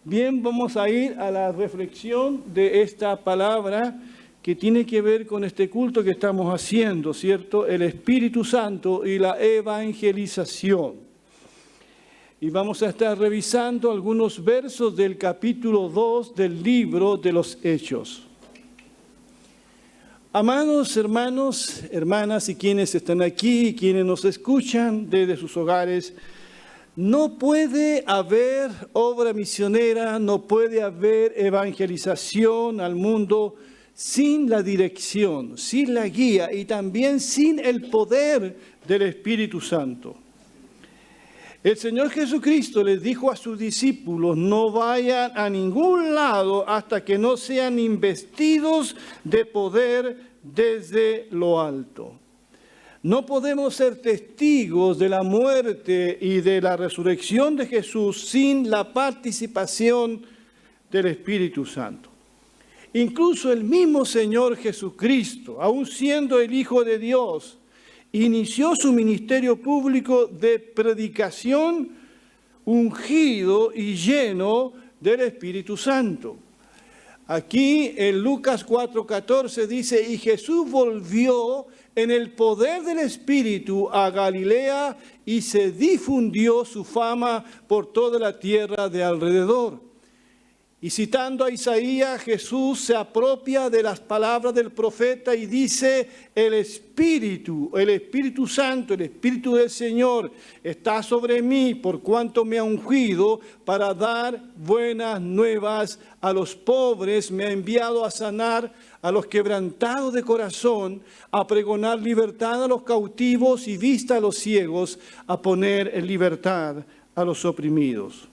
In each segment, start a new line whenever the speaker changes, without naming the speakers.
Bien, vamos a ir a la reflexión de esta palabra que tiene que ver con este culto que estamos haciendo, ¿cierto? El Espíritu Santo y la evangelización. Y vamos a estar revisando algunos versos del capítulo 2 del libro de los Hechos. Amados hermanos, hermanas y quienes están aquí y quienes nos escuchan desde sus hogares, no puede haber obra misionera, no puede haber evangelización al mundo sin la dirección, sin la guía y también sin el poder del Espíritu Santo. El Señor Jesucristo les dijo a sus discípulos, no vayan a ningún lado hasta que no sean investidos de poder desde lo alto. No podemos ser testigos de la muerte y de la resurrección de Jesús sin la participación del Espíritu Santo. Incluso el mismo Señor Jesucristo, aun siendo el Hijo de Dios, inició su ministerio público de predicación ungido y lleno del Espíritu Santo. Aquí en Lucas 4:14 dice, y Jesús volvió en el poder del Espíritu a Galilea y se difundió su fama por toda la tierra de alrededor. Y citando a Isaías, Jesús se apropia de las palabras del profeta y dice, el Espíritu Santo, el Espíritu del Señor está sobre mí por cuanto me ha ungido para dar buenas nuevas a los pobres, me ha enviado a sanar a los quebrantados de corazón, a pregonar libertad a los cautivos y vista a los ciegos, a poner en libertad a los oprimidos.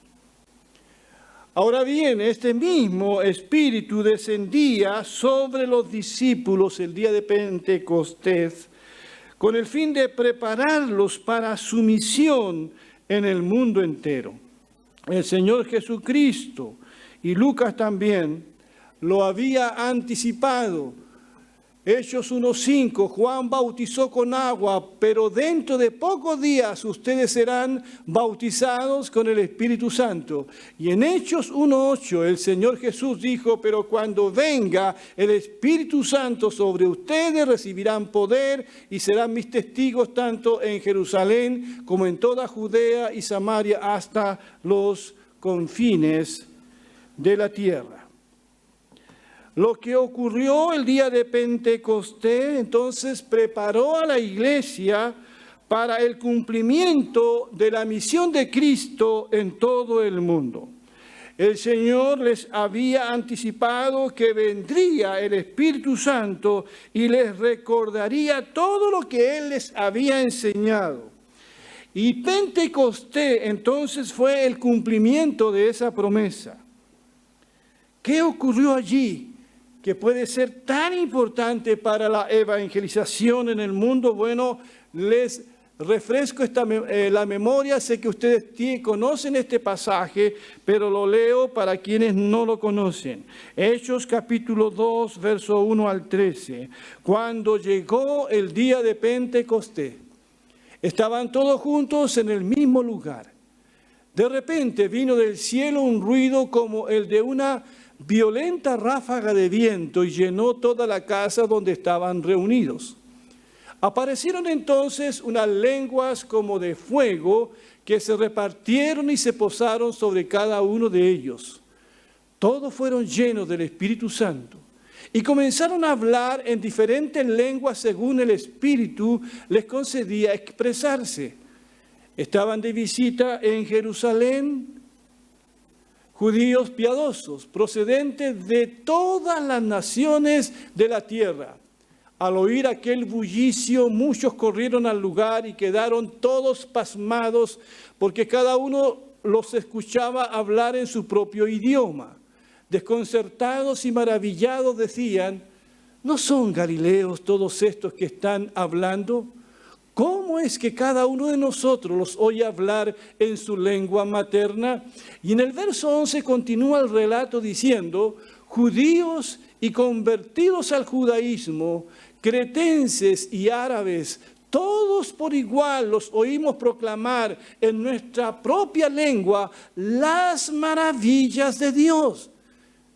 Ahora bien, este mismo Espíritu descendía sobre los discípulos el día de Pentecostés con el fin de prepararlos para su misión en el mundo entero. El Señor Jesucristo, y Lucas también, lo había anticipado. Hechos 1:5, Juan bautizó con agua, pero dentro de pocos días ustedes serán bautizados con el Espíritu Santo. Y en Hechos 1:8 el Señor Jesús dijo, pero cuando venga el Espíritu Santo sobre ustedes recibirán poder y serán mis testigos tanto en Jerusalén como en toda Judea y Samaria hasta los confines de la tierra. Lo que ocurrió el día de Pentecostés, entonces, preparó a la iglesia para el cumplimiento de la misión de Cristo en todo el mundo. El Señor les había anticipado que vendría el Espíritu Santo y les recordaría todo lo que Él les había enseñado. Y Pentecostés, entonces, fue el cumplimiento de esa promesa. ¿Qué ocurrió allí que puede ser tan importante para la evangelización en el mundo? Bueno, les refresco la memoria. Sé que ustedes conocen este pasaje, pero lo leo para quienes no lo conocen. Hechos capítulo 2, verso 1 al 13. Cuando llegó el día de Pentecostés, estaban todos juntos en el mismo lugar. De repente vino del cielo un ruido como el de una violenta ráfaga de viento y llenó toda la casa donde estaban reunidos. Aparecieron entonces unas lenguas como de fuego que se repartieron y se posaron sobre cada uno de ellos. Todos fueron llenos del Espíritu Santo y comenzaron a hablar en diferentes lenguas según el Espíritu les concedía expresarse. Estaban de visita en Jerusalén judíos piadosos, procedentes de todas las naciones de la tierra. Al oír aquel bullicio, muchos corrieron al lugar y quedaron todos pasmados, porque cada uno los escuchaba hablar en su propio idioma. Desconcertados y maravillados decían, ¿no son galileos todos estos que están hablando? ¿Cómo es que cada uno de nosotros los oye hablar en su lengua materna? Y en el verso 11 continúa el relato diciendo, judíos y convertidos al judaísmo, cretenses y árabes, todos por igual los oímos proclamar en nuestra propia lengua las maravillas de Dios.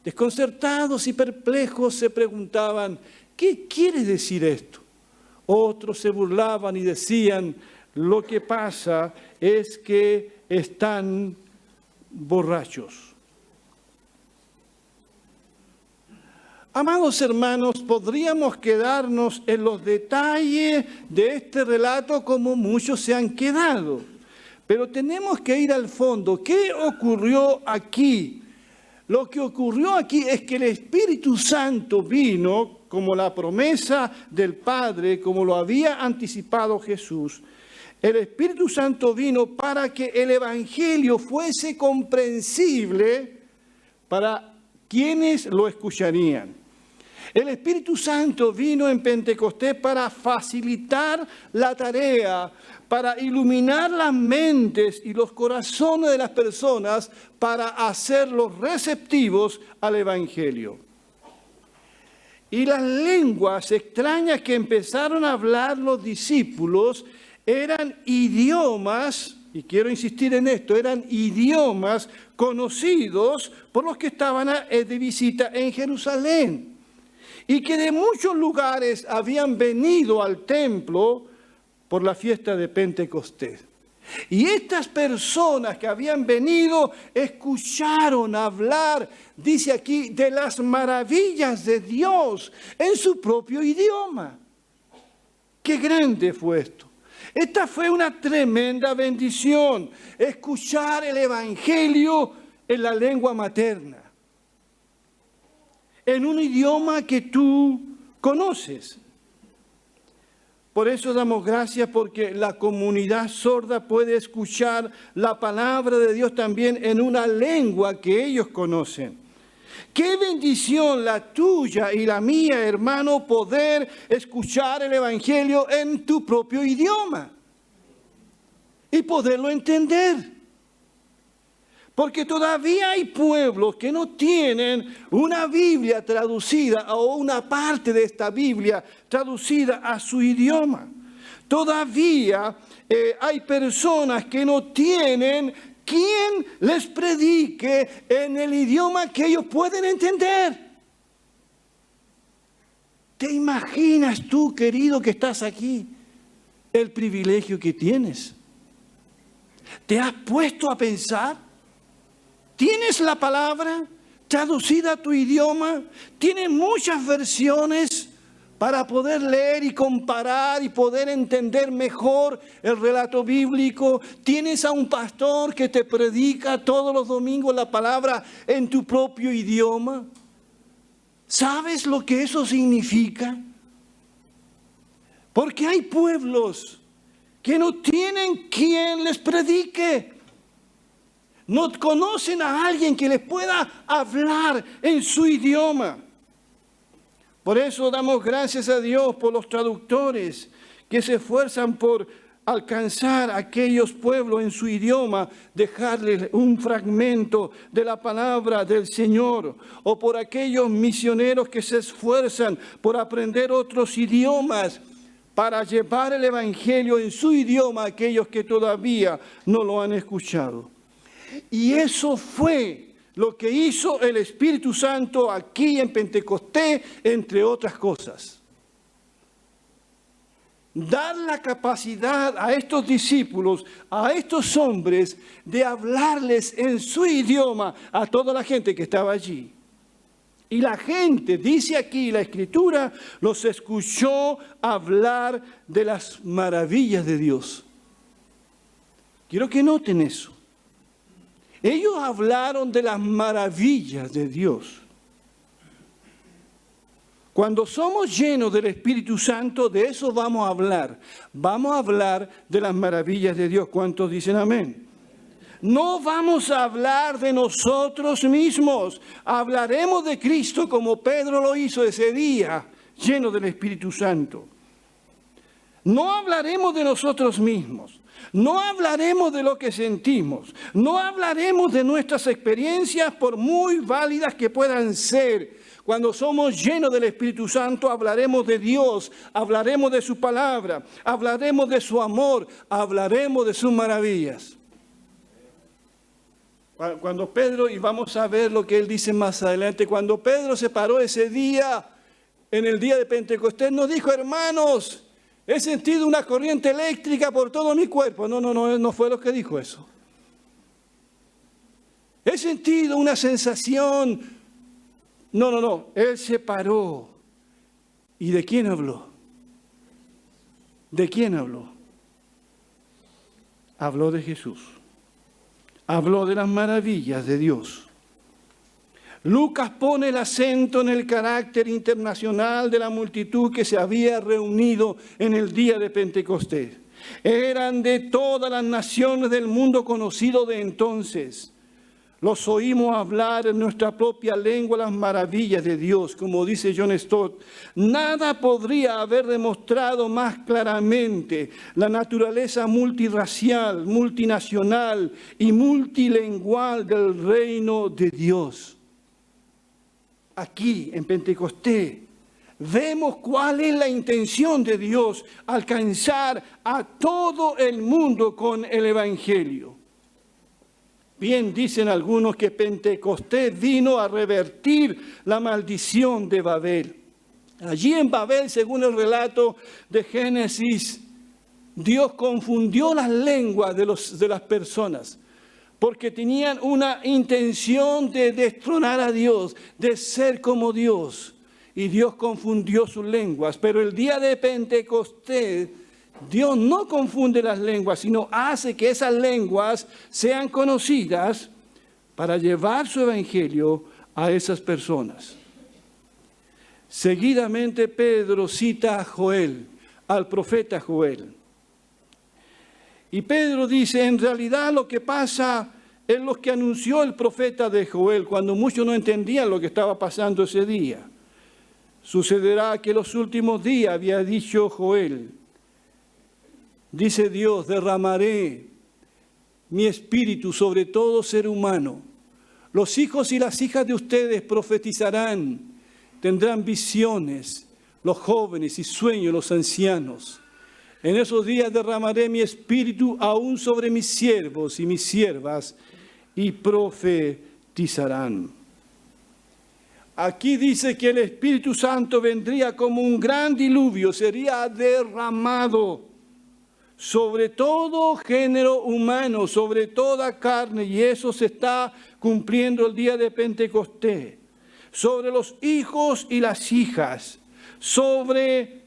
Desconcertados y perplejos se preguntaban, ¿qué quiere decir esto? Otros se burlaban y decían, lo que pasa es que están borrachos. Amados hermanos, podríamos quedarnos en los detalles de este relato como muchos se han quedado, pero tenemos que ir al fondo. ¿Qué ocurrió aquí? Lo que ocurrió aquí es que el Espíritu Santo vino como la promesa del Padre, como lo había anticipado Jesús. El Espíritu Santo vino para que el Evangelio fuese comprensible para quienes lo escucharían. El Espíritu Santo vino en Pentecostés para facilitar la tarea, para iluminar las mentes y los corazones de las personas, para hacerlos receptivos al Evangelio. Y las lenguas extrañas que empezaron a hablar los discípulos eran idiomas, y quiero insistir en esto, eran idiomas conocidos por los que estaban de visita en Jerusalén. Y que de muchos lugares habían venido al templo por la fiesta de Pentecostés. Y estas personas que habían venido escucharon hablar, dice aquí, de las maravillas de Dios en su propio idioma. ¡Qué grande fue esto! Esta fue una tremenda bendición, escuchar el Evangelio en la lengua materna, en un idioma que tú conoces. Por eso damos gracias porque la comunidad sorda puede escuchar la palabra de Dios también en una lengua que ellos conocen. Qué bendición la tuya y la mía, hermano, poder escuchar el Evangelio en tu propio idioma y poderlo entender. Porque todavía hay pueblos que no tienen una Biblia traducida o una parte de esta Biblia traducida a su idioma. Todavía hay personas que no tienen quien les predique en el idioma que ellos pueden entender. ¿Te imaginas tú, querido, que estás aquí, el privilegio que tienes? ¿Te has puesto a pensar? ¿Tienes la palabra traducida a tu idioma? ¿Tienes muchas versiones para poder leer y comparar y poder entender mejor el relato bíblico? ¿Tienes a un pastor que te predica todos los domingos la palabra en tu propio idioma? ¿Sabes lo que eso significa? Porque hay pueblos que no tienen quien les predique. No conocen a alguien que les pueda hablar en su idioma. Por eso damos gracias a Dios por los traductores que se esfuerzan por alcanzar a aquellos pueblos en su idioma, dejarles un fragmento de la palabra del Señor, o por aquellos misioneros que se esfuerzan por aprender otros idiomas para llevar el Evangelio en su idioma a aquellos que todavía no lo han escuchado. Y eso fue lo que hizo el Espíritu Santo aquí en Pentecostés, entre otras cosas. Dar la capacidad a estos discípulos, a estos hombres, de hablarles en su idioma a toda la gente que estaba allí. Y la gente, dice aquí la Escritura, los escuchó hablar de las maravillas de Dios. Quiero que noten eso. Ellos hablaron de las maravillas de Dios. Cuando somos llenos del Espíritu Santo, de eso vamos a hablar. Vamos a hablar de las maravillas de Dios. ¿Cuántos dicen amén? No vamos a hablar de nosotros mismos. Hablaremos de Cristo como Pedro lo hizo ese día, lleno del Espíritu Santo. No hablaremos de nosotros mismos. No hablaremos de lo que sentimos, no hablaremos de nuestras experiencias por muy válidas que puedan ser. Cuando somos llenos del Espíritu Santo, hablaremos de Dios, hablaremos de su palabra, hablaremos de su amor, hablaremos de sus maravillas. Cuando Pedro, y vamos a ver lo que él dice más adelante, cuando Pedro se paró ese día, en el día de Pentecostés, nos dijo: hermanos, he sentido una corriente eléctrica por todo mi cuerpo. No fue lo que dijo eso. He sentido una sensación. No. Él se paró. ¿Y de quién habló? ¿De quién habló? Habló de Jesús. Habló de las maravillas de Dios. Lucas pone el acento en el carácter internacional de la multitud que se había reunido en el día de Pentecostés. Eran de todas las naciones del mundo conocido de entonces. Los oímos hablar en nuestra propia lengua las maravillas de Dios, como dice John Stott. Nada podría haber demostrado más claramente la naturaleza multirracial, multinacional y multilingual del reino de Dios. Aquí en Pentecostés vemos cuál es la intención de Dios: alcanzar a todo el mundo con el Evangelio. Bien, dicen algunos que Pentecostés vino a revertir la maldición de Babel. Allí en Babel, según el relato de Génesis, Dios confundió las lenguas de las personas, porque tenían una intención de destronar a Dios, de ser como Dios. Y Dios confundió sus lenguas. Pero el día de Pentecostés, Dios no confunde las lenguas, sino hace que esas lenguas sean conocidas para llevar su evangelio a esas personas. Seguidamente Pedro cita a Joel, al profeta Joel. Y Pedro dice: en realidad lo que pasa es lo que anunció el profeta de Joel, cuando muchos no entendían lo que estaba pasando ese día. Sucederá que en los últimos días, había dicho Joel, dice Dios: derramaré mi espíritu sobre todo ser humano. Los hijos y las hijas de ustedes profetizarán, tendrán visiones, los jóvenes y sueños los ancianos. En esos días derramaré mi espíritu aún sobre mis siervos y mis siervas, y profetizarán. Aquí dice que el Espíritu Santo vendría como un gran diluvio, sería derramado sobre todo género humano, sobre toda carne, y eso se está cumpliendo el día de Pentecostés, sobre los hijos y las hijas, sobre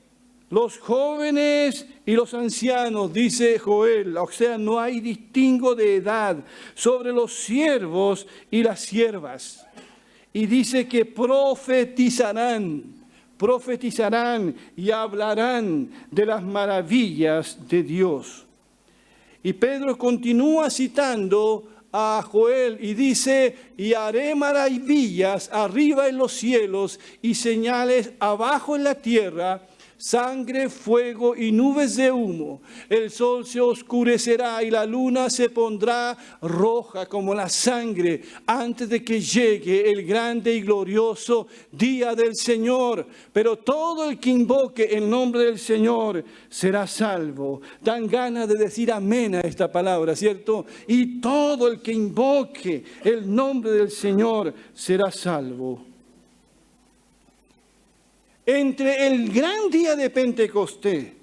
los jóvenes y los ancianos, dice Joel, o sea, no hay distingo de edad, sobre los siervos y las siervas. Y dice que profetizarán y hablarán de las maravillas de Dios. Y Pedro continúa citando a Joel y dice: y haré maravillas arriba en los cielos y señales abajo en la tierra, sangre, fuego y nubes de humo. El sol se oscurecerá y la luna se pondrá roja como la sangre antes de que llegue el grande y glorioso día del Señor. Pero todo el que invoque el nombre del Señor será salvo. Dan ganas de decir amén a esta palabra, ¿cierto? Y todo el que invoque el nombre del Señor será salvo. Entre el gran día de Pentecostés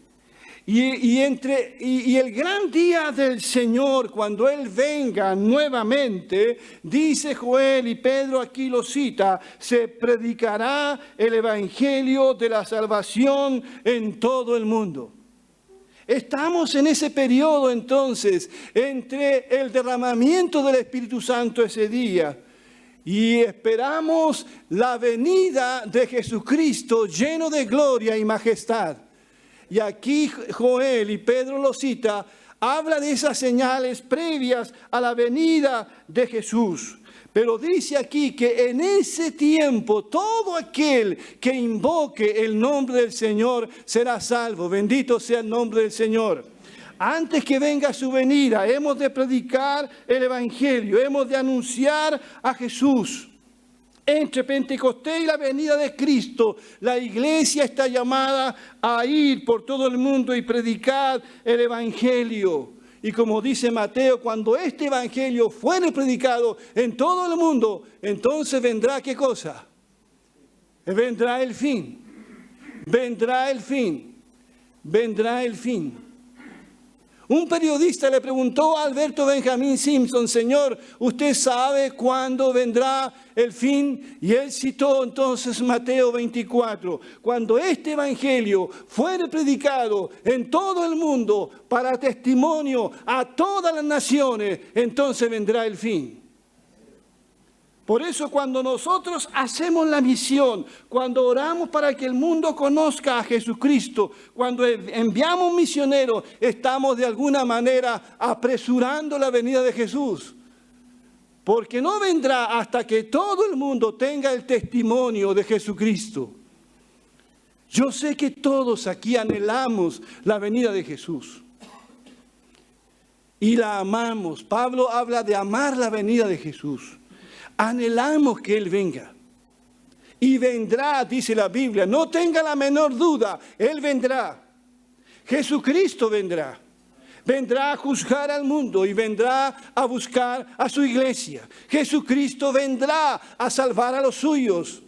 y el gran día del Señor, cuando Él venga nuevamente, dice Joel, y Pedro aquí lo cita, se predicará el evangelio de la salvación en todo el mundo. Estamos en ese periodo entonces, entre el derramamiento del Espíritu Santo ese día, y esperamos la venida de Jesucristo lleno de gloria y majestad. Y aquí Joel, y Pedro lo cita, habla de esas señales previas a la venida de Jesús. Pero dice aquí que en ese tiempo todo aquel que invoque el nombre del Señor será salvo. Bendito sea el nombre del Señor. Antes que venga su venida, hemos de predicar el evangelio, hemos de anunciar a Jesús. entre Pentecostés y la venida de Cristo, la iglesia está llamada a ir por todo el mundo y predicar el Evangelio. Y como dice Mateo, cuando este Evangelio fuere predicado en todo el mundo, entonces vendrá ¿qué cosa? Vendrá el fin. Vendrá el fin. Vendrá el fin. Un periodista le preguntó a Alberto Benjamín Simpson: Señor, ¿usted sabe cuándo vendrá el fin? Y él citó entonces Mateo 24. Cuando este evangelio fuere predicado en todo el mundo para testimonio a todas las naciones, entonces vendrá el fin. Por eso cuando nosotros hacemos la misión, cuando oramos para que el mundo conozca a Jesucristo, cuando enviamos misioneros, estamos de alguna manera apresurando la venida de Jesús. Porque no vendrá hasta que todo el mundo tenga el testimonio de Jesucristo. Yo sé que todos aquí anhelamos la venida de Jesús. Y la amamos. Pablo habla de amar la venida de Jesús. Anhelamos que Él venga. Y vendrá, dice la Biblia, no tenga la menor duda, Él vendrá. Jesucristo vendrá. Vendrá a juzgar al mundo y vendrá a buscar a su iglesia. Jesucristo vendrá a salvar a los suyos.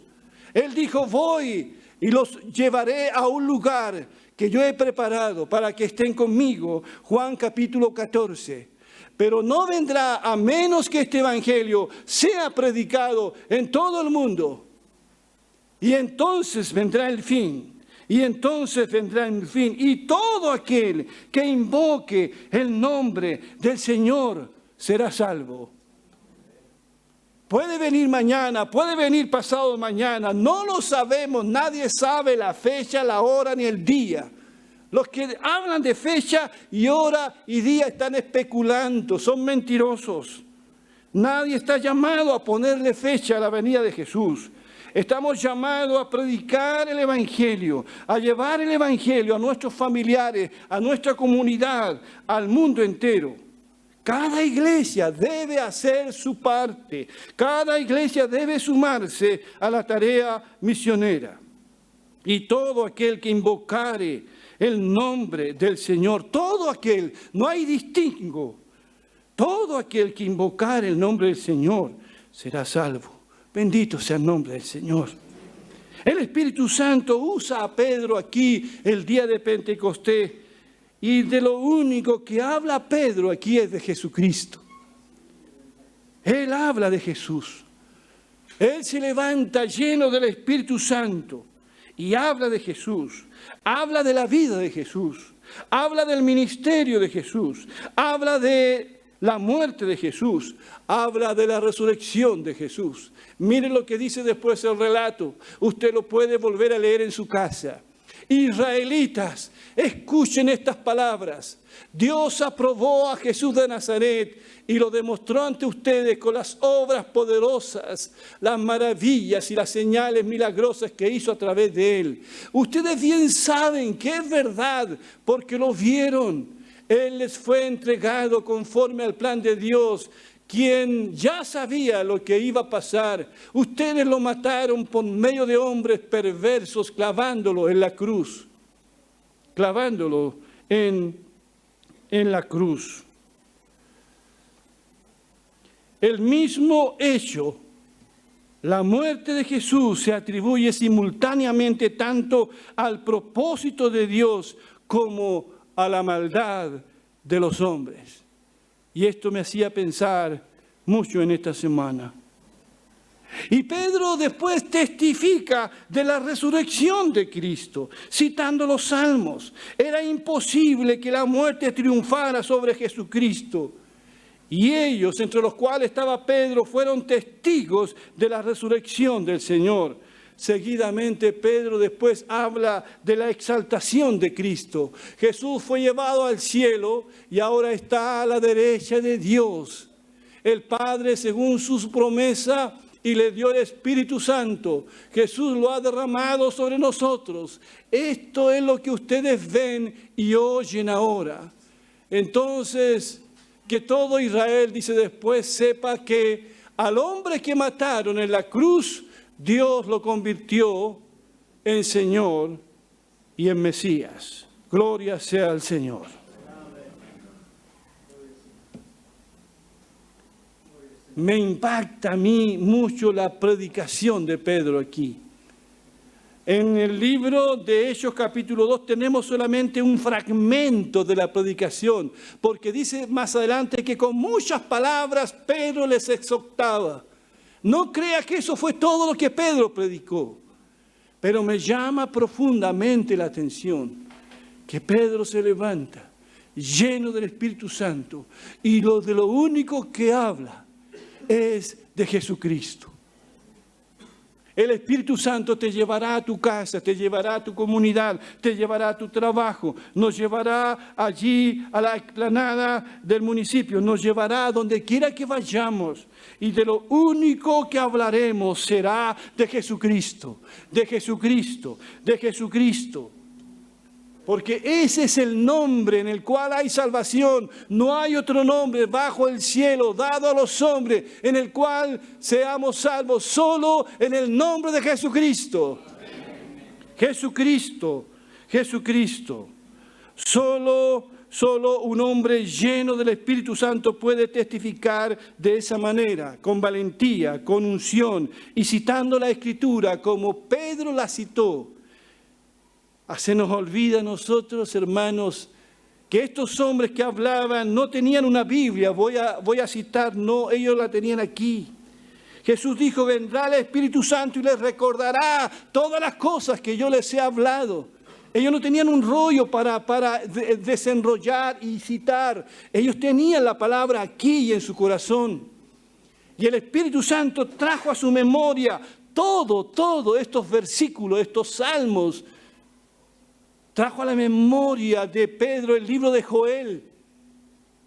Él dijo: voy y los llevaré a un lugar que yo he preparado para que estén conmigo. Juan capítulo 14. Pero no vendrá a menos que este evangelio sea predicado en todo el mundo. Y entonces vendrá el fin. Y entonces vendrá el fin. Y todo aquel que invoque el nombre del Señor será salvo. Puede venir mañana, puede venir pasado mañana. No lo sabemos. Nadie sabe la fecha, la hora ni el día. Los que hablan de fecha y hora y día están especulando, son mentirosos. Nadie está llamado a ponerle fecha a la venida de Jesús. Estamos llamados a predicar el Evangelio, a llevar el Evangelio a nuestros familiares, a nuestra comunidad, al mundo entero. Cada iglesia debe hacer su parte. Cada iglesia debe sumarse a la tarea misionera. Y todo aquel que invocare el nombre del Señor, todo aquel, no hay distingo, todo aquel que invocare el nombre del Señor será salvo. Bendito sea el nombre del Señor. El Espíritu Santo usa a Pedro aquí el día de Pentecostés, y de lo único que habla Pedro aquí es de Jesucristo. Él habla de Jesús. Él se levanta lleno del Espíritu Santo y habla de Jesús. Habla de la vida de Jesús. Habla del ministerio de Jesús. Habla de la muerte de Jesús. Habla de la resurrección de Jesús. Mire lo que dice después el relato. Usted lo puede volver a leer en su casa. Israelitas, escuchen estas palabras. Dios aprobó a Jesús de Nazaret y lo demostró ante ustedes con las obras poderosas, las maravillas y las señales milagrosas que hizo a través de él. Ustedes bien saben que es verdad porque lo vieron. Él les fue entregado conforme al plan de Dios, quien ya sabía lo que iba a pasar. Ustedes lo mataron por medio de hombres perversos, clavándolo en la cruz. Clavándolo en la cruz. El mismo hecho, la muerte de Jesús, se atribuye simultáneamente tanto al propósito de Dios como a la maldad de los hombres. Y esto me hacía pensar mucho en esta semana. Y Pedro después testifica de la resurrección de Cristo, citando los Salmos. Era imposible que la muerte triunfara sobre Jesucristo. Y ellos, entre los cuales estaba Pedro, fueron testigos de la resurrección del Señor. Seguidamente Pedro después habla de la exaltación de Cristo. Jesús fue llevado al cielo y ahora está a la derecha de Dios. El Padre, según su promesa, y le dio el Espíritu Santo. Jesús lo ha derramado sobre nosotros. Esto es lo que ustedes ven y oyen ahora. Entonces, que todo Israel, dice después, sepa que al hombre que mataron en la cruz Dios lo convirtió en Señor y en Mesías. Gloria sea al Señor. Me impacta a mí mucho la predicación de Pedro aquí. En el libro de Hechos capítulo 2 tenemos solamente un fragmento de la predicación, porque dice más adelante que con muchas palabras Pedro les exhortaba. No crea que eso fue todo lo que Pedro predicó, pero me llama profundamente la atención que Pedro se levanta lleno del Espíritu Santo y de lo único que habla es de Jesucristo. El Espíritu Santo te llevará a tu casa, te llevará a tu comunidad, te llevará a tu trabajo, nos llevará allí a la explanada del municipio, nos llevará a donde quiera que vayamos. Y de lo único que hablaremos será de Jesucristo, de Jesucristo, de Jesucristo. Porque ese es el nombre en el cual hay salvación. No hay otro nombre bajo el cielo dado a los hombres en el cual seamos salvos. Solo en el nombre de Jesucristo. Jesucristo, Jesucristo. Solo un hombre lleno del Espíritu Santo puede testificar de esa manera, con valentía, con unción y citando la Escritura como Pedro la citó. Se nos olvida a nosotros, hermanos, que estos hombres que hablaban no tenían una Biblia. Voy a citar, no, ellos la tenían aquí. Jesús dijo, vendrá el Espíritu Santo y les recordará todas las cosas que yo les he hablado. Ellos no tenían un rollo para desenrollar y citar. Ellos tenían la palabra aquí y en su corazón. Y el Espíritu Santo trajo a su memoria todo estos versículos, estos salmos. Trajo a la memoria de Pedro el libro de Joel.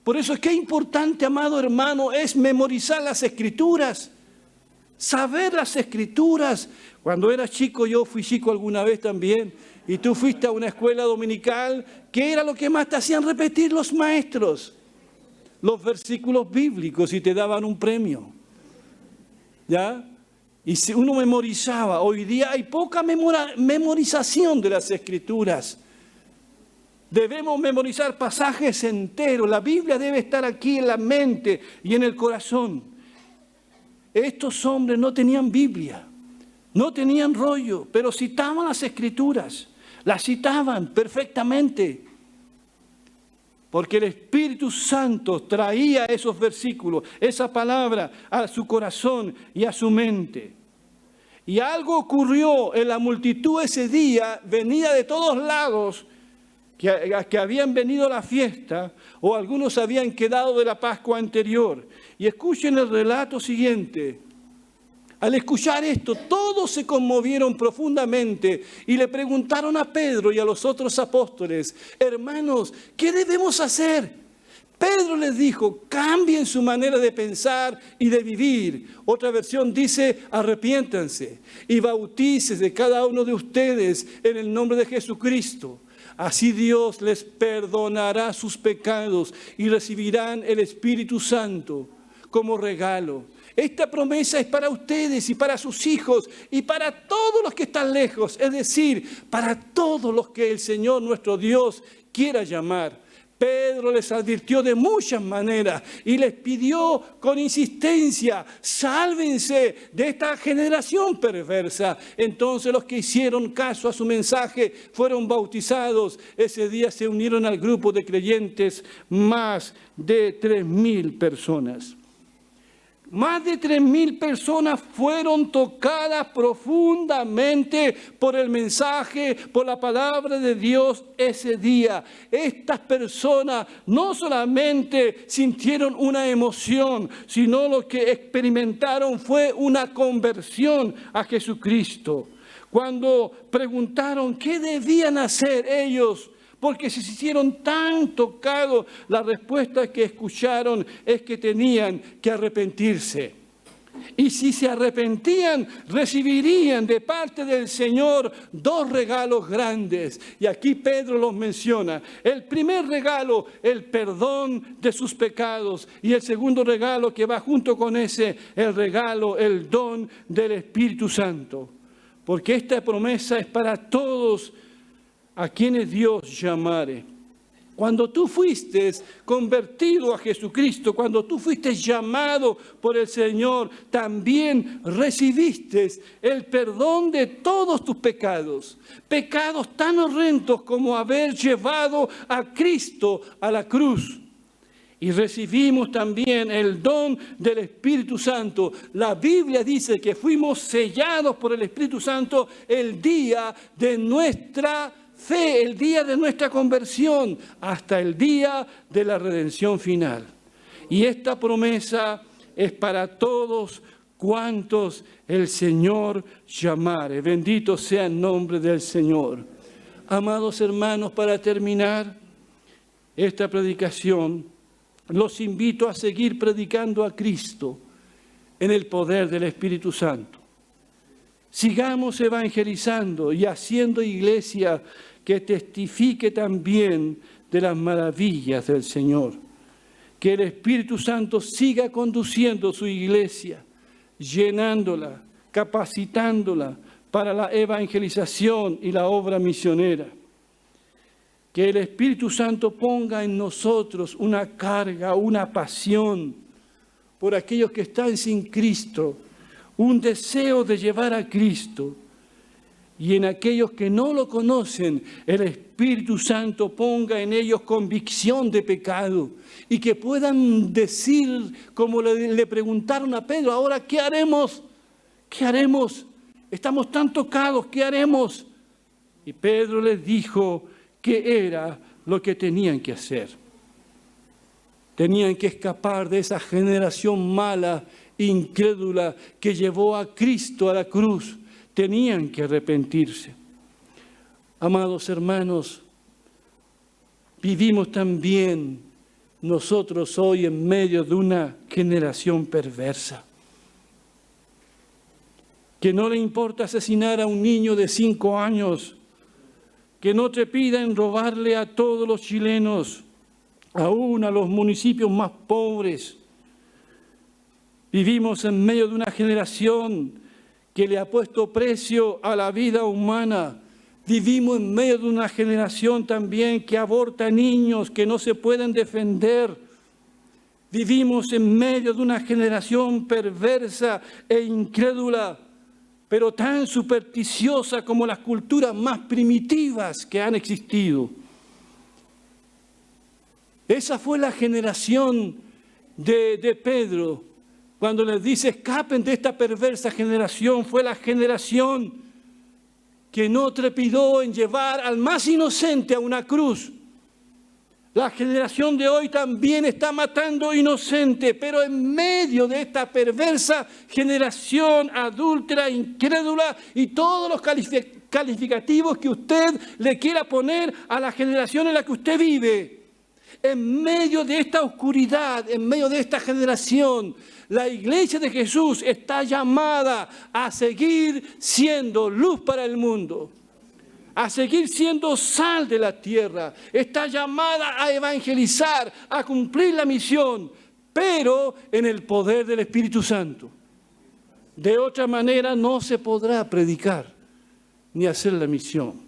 Por eso es que es importante, amado hermano, es memorizar las Escrituras. Saber las Escrituras. Cuando eras chico, yo fui chico alguna vez también, y tú fuiste a una escuela dominical, ¿qué era lo que más te hacían repetir los maestros? Los versículos bíblicos, y te daban un premio. ¿Ya? Y si uno memorizaba, hoy día hay poca memorización de las Escrituras. Debemos memorizar pasajes enteros. La Biblia debe estar aquí en la mente y en el corazón. Estos hombres no tenían Biblia, no tenían rollo, pero citaban las Escrituras. Las citaban perfectamente. Porque el Espíritu Santo traía esos versículos, esa palabra a su corazón y a su mente. Y algo ocurrió en la multitud ese día, venida de todos lados, que habían venido a la fiesta, o algunos habían quedado de la Pascua anterior. Y escuchen el relato siguiente. Al escuchar esto, todos se conmovieron profundamente y le preguntaron a Pedro y a los otros apóstoles, hermanos, ¿qué debemos hacer? Pedro les dijo, cambien su manera de pensar y de vivir. Otra versión dice, arrepiéntanse y bautícese cada uno de ustedes en el nombre de Jesucristo. Así Dios les perdonará sus pecados y recibirán el Espíritu Santo como regalo. Esta promesa es para ustedes y para sus hijos y para todos los que están lejos, es decir, para todos los que el Señor nuestro Dios quiera llamar. Pedro les advirtió de muchas maneras y les pidió con insistencia, sálvense de esta generación perversa. Entonces los que hicieron caso a su mensaje fueron bautizados. Ese día se unieron al grupo de creyentes más de 3,000 personas. Más de 3,000 personas fueron tocadas profundamente por el mensaje, por la palabra de Dios ese día. Estas personas no solamente sintieron una emoción, sino lo que experimentaron fue una conversión a Jesucristo. Cuando preguntaron qué debían hacer ellos, porque se hicieron tan tocados, la respuesta que escucharon es que tenían que arrepentirse. Y si se arrepentían, recibirían de parte del Señor 2 regalos grandes. Y aquí Pedro los menciona. El primer regalo, el perdón de sus pecados. Y el segundo regalo que va junto con ese, el regalo, el don del Espíritu Santo. Porque esta promesa es para todos a quienes Dios llamare. Cuando tú fuiste convertido a Jesucristo, cuando tú fuiste llamado por el Señor, también recibiste el perdón de todos tus pecados. Pecados tan horrendos como haber llevado a Cristo a la cruz. Y recibimos también el don del Espíritu Santo. La Biblia dice que fuimos sellados por el Espíritu Santo el día de nuestra fe, el día de nuestra conversión, hasta el día de la redención final. Y esta promesa es para todos cuantos el Señor llamare. Bendito sea el nombre del Señor. Amados hermanos, para terminar esta predicación, los invito a seguir predicando a Cristo en el poder del Espíritu Santo. Sigamos evangelizando y haciendo iglesia que testifique también de las maravillas del Señor. Que el Espíritu Santo siga conduciendo su iglesia, llenándola, capacitándola para la evangelización y la obra misionera. Que el Espíritu Santo ponga en nosotros una carga, una pasión por aquellos que están sin Cristo, un deseo de llevar a Cristo. Y en aquellos que no lo conocen, el Espíritu Santo ponga en ellos convicción de pecado y que puedan decir, como le preguntaron a Pedro, ahora, ¿qué haremos? ¿Qué haremos? Estamos tan tocados, ¿qué haremos? Y Pedro les dijo qué era lo que tenían que hacer. Tenían que escapar de esa generación mala, incrédula, que llevó a Cristo a la cruz. Tenían que arrepentirse. Amados hermanos, vivimos también nosotros hoy en medio de una generación perversa, que no le importa asesinar a un niño de 5 años, que no trepida en robarle a todos los chilenos, aún a los municipios más pobres. Vivimos en medio de una generación que le ha puesto precio a la vida humana. Vivimos en medio de una generación también que aborta niños que no se pueden defender. Vivimos en medio de una generación perversa e incrédula, pero tan supersticiosa como las culturas más primitivas que han existido. Esa fue la generación de Pedro. Cuando les dice, escapen de esta perversa generación, fue la generación que no trepidó en llevar al más inocente a una cruz. La generación de hoy también está matando inocente, pero en medio de esta perversa generación adúltera, incrédula y todos los calificativos que usted le quiera poner a la generación en la que usted vive. En medio de esta oscuridad, en medio de esta generación, la iglesia de Jesús está llamada a seguir siendo luz para el mundo, a seguir siendo sal de la tierra. Está llamada a evangelizar, a cumplir la misión, pero en el poder del Espíritu Santo. De otra manera no se podrá predicar ni hacer la misión.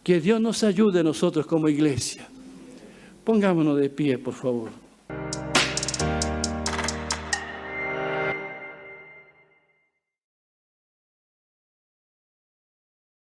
Que Dios nos ayude a nosotros como iglesia. Pongámonos de pie, por favor.